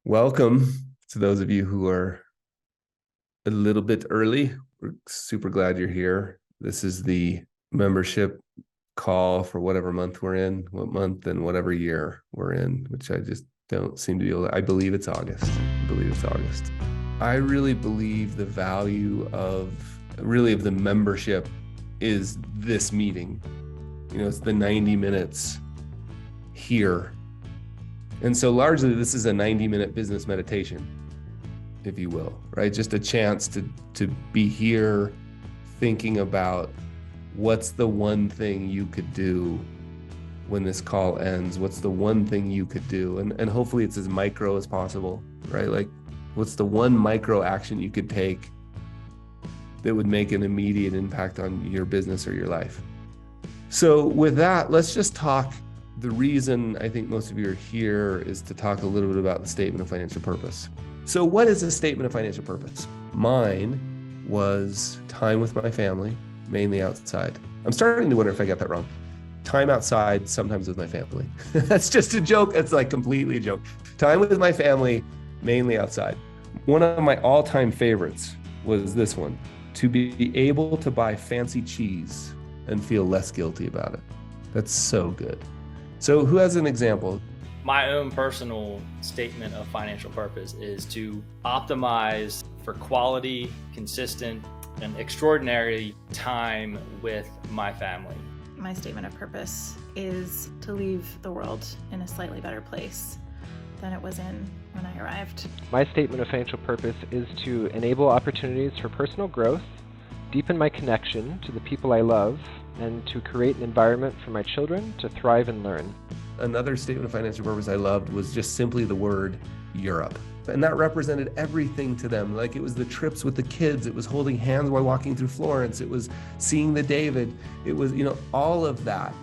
Welcome to those of you who are a little bit early. We're super glad you're here. This is the membership call for whatever month we're in, what month and whatever year we're in, which I just don't seem to be able to. I believe it's August. I really believe the value of the membership is this meeting. It's the 90 minutes here. And so largely this is a 90-minute business meditation, if you will, right? Just a chance to be here thinking about what's the one thing you could do when this call ends. What's the one thing you could do? And hopefully it's as micro as possible, right? Like, what's the one micro action you could take that would make an immediate impact on your business or your life? So with that, let's just talk. The reason I think most of you are here is to talk a little bit about the statement of financial purpose. So what is a statement of financial purpose? Mine was time with my family, mainly outside. I'm starting to wonder if I got that wrong. Time outside, sometimes with my family. That's just a joke. It's like completely a joke. Time with my family, mainly outside. One of my all-time favorites was this one: to be able to buy fancy cheese and feel less guilty about it. That's so good. So who has an example? My own personal statement of financial purpose is to optimize for quality, consistent, and extraordinary time with my family. My statement of purpose is to leave the world in a slightly better place than it was in when I arrived. My statement of financial purpose is to enable opportunities for personal growth, deepen my connection to the people I love, and to create an environment for my children to thrive and learn. Another statement of financial purpose I loved was just simply the word Europe. And that represented everything to them. Like, it was the trips with the kids. It was holding hands while walking through Florence. It was seeing the David. It was, all of that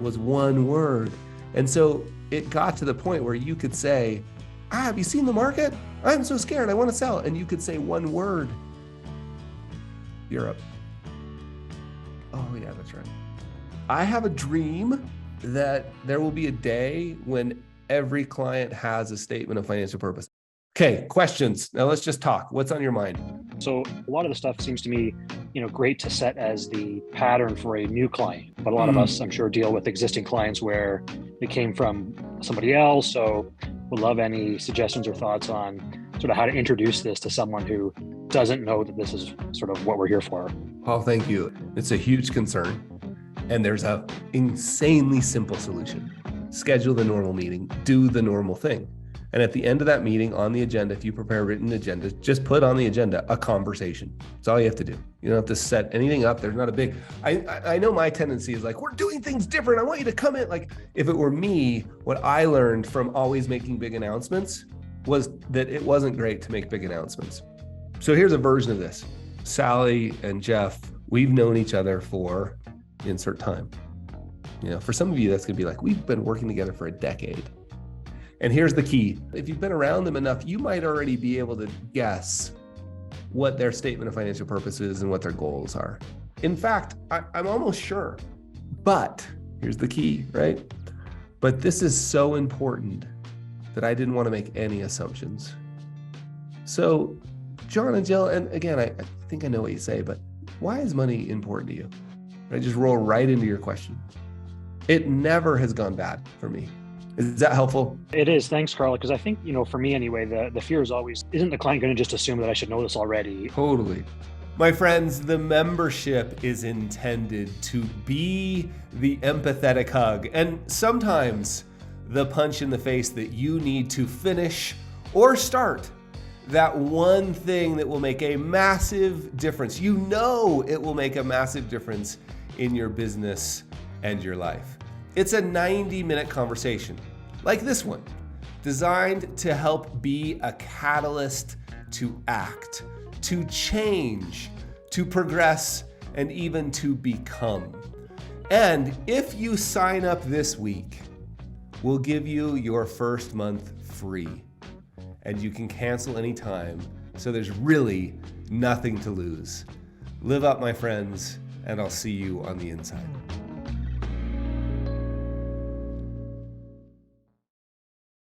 was one word. And so it got to the point where you could say, have you seen the market? I'm so scared, I want to sell. And you could say one word: Europe. Oh yeah, that's right. I have a dream that there will be a day when every client has a statement of financial purpose. Okay, questions. Now let's just talk. What's on your mind? So a lot of the stuff seems to me, great to set as the pattern for a new client. But a lot of us, I'm sure, deal with existing clients where it came from somebody else. So would love any suggestions or thoughts on sort of how to introduce this to someone who doesn't know that this is sort of what we're here for. Paul, thank you. It's a huge concern. And there's an insanely simple solution. Schedule the normal meeting, do the normal thing. And at the end of that meeting, on the agenda, if you prepare a written agenda, just put on the agenda a conversation. That's all you have to do. You don't have to set anything up. There's not a big, I know my tendency is like, we're doing things different. I want you to come in. Like, if it were me, what I learned from always making big announcements was that it wasn't great to make big announcements. So here's a version of this. Sally and Jeff, we've known each other for insert time. For some of you, that's gonna be like, we've been working together for a decade. And here's the key. If you've been around them enough, you might already be able to guess what their statement of financial purpose is and what their goals are. In fact, I'm almost sure, but here's the key, right? But this is so important that I didn't want to make any assumptions. So John and Jill, and again, I think I know what you say, but why is money important to you? I just roll right into your question. It never has gone bad for me. Is that helpful? It is. Thanks, Carl. Because I think, for me anyway, the fear is always, isn't the client going to just assume that I should know this already? Totally. My friends, the membership is intended to be the empathetic hug, and sometimes the punch in the face that you need to finish or start that one thing that will make a massive difference. It will make a massive difference in your business and your life. It's a 90-minute conversation like this one, designed to help be a catalyst to act, to change, to progress, and even to become. And if you sign up this week, we'll give you your first month free. And you can cancel anytime, so there's really nothing to lose. Live up, my friends, and I'll see you on the inside.